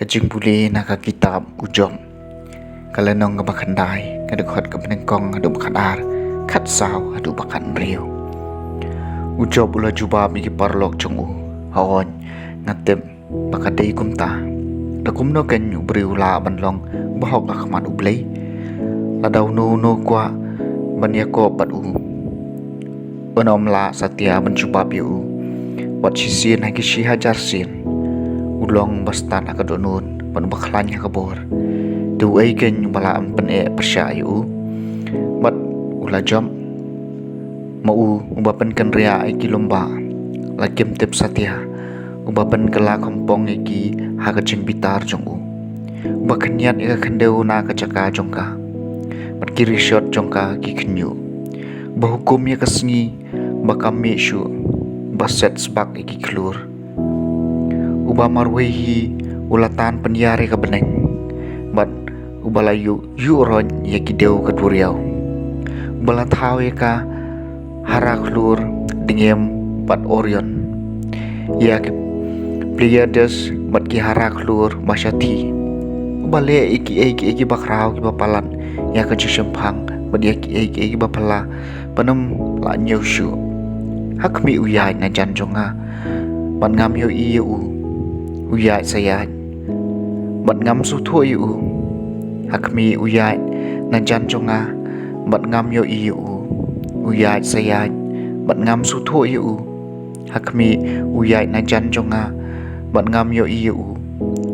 Kajing buli naka kitab ujom kalenong nga bakanday kadaghat ka panengkong adu bakadar kat saw adu bakan riu ujob ula jubab iki parlok chungu haon ngatem bakadai kumta dakumno ken ubriu la banlong bahok akman ublay ladaw no kwa banyako padu onom la satya menjubab yu wat sisin haki si hajar sin ulong bastan akadonun panubakhlanya kabor du ay ken balaan pane persyayu mat ula jam mau ubapan kan ria ay kilomba lakim tip satya ubapan kala kompong iki hakajing bitar jongu ubakan niat ika kendeu na kacaka jongka mat kiri shot jongka ki kenyu bahukumnya kesengi bakam mesyu baset sebak iki klur uba marwehi ulatan penyare ka beneng mat ubalayu yuron yakideu ka duriau ubala thawe ka haraklur dingem pat orion yak Pleiades mat ki haraklur masyati ubale iki bakrau ki bapalan ya ka jishempang mat iki bapala panam la nyushu hakmi uyai na janjonga mat ngam yo iu uyai sayat mat ngam su thu iu hakmi uyai na janjonga mat ngam yo iu uyai sayat mat ngam su thu iu hakmi uyai na janjonga mat ngam yo iu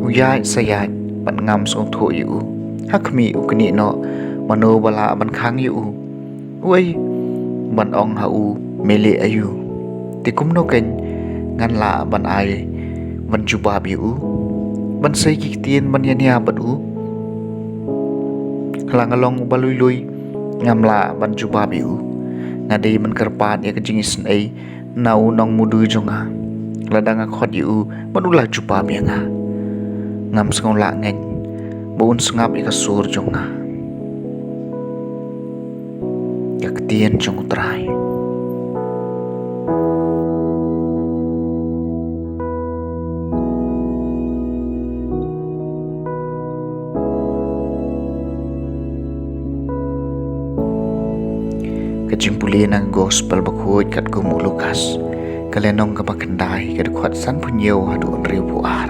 uyai sayat mat ngam su thu iu hakmi ukni no mano bala ban khang iu ui ban ong hau mele ayu tikum no ken ngan la ban ai ban jubab iu ban sei ki tien ban yania badu halangalong balui ngamla ban jubab iu ngadi man kerpat ya kejingis ai nau nong mudu jonga ladang khot iu manulah jubab ya nga ngam sngong la ngeng bun sngap ikasur jonga yak tien jong trai kajimpulian ang gospel bakhoy kat gumu Lukas kalenong kabakandai kadkhwat san punyew hadu riu puar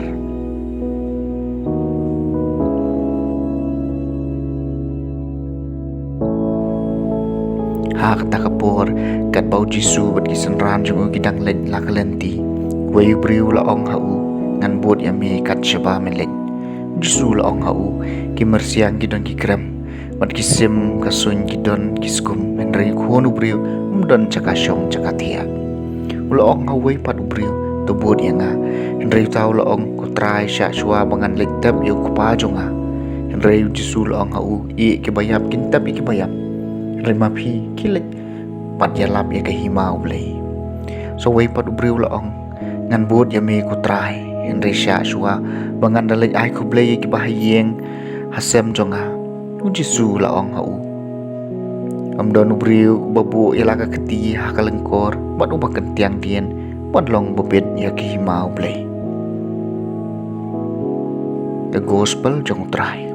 hak takapor kat bau Jisu bat kisan ran jung gidang len la kalenti wayu briu la ong hau ngan bot yami kat shaba melek Jisu la ong hau kimersiang gidon kikrem mat kisim kasun gidon kiskum menri khonu briu umdon cakasyong cakatia ula ong hawai pat ubriu to bot yanga henri tau la ong kutrai sha shwa bangan lektap yu kupa jonga henri Jisu la ong hau i kibayap kintab i kibayap remapi kilik pat yalap ya kahimau blay so wai pat ubriu la ong ngan bot yami kutrai henri sha shwa bangan dalek ai ku blay ki bahayeng hasem jonga Jisu la ong hau amdon ubriu babu ilaka keti hakalengkor bat ubakan tiang tien bat long bebet ya ki himau blay the gospel jong trai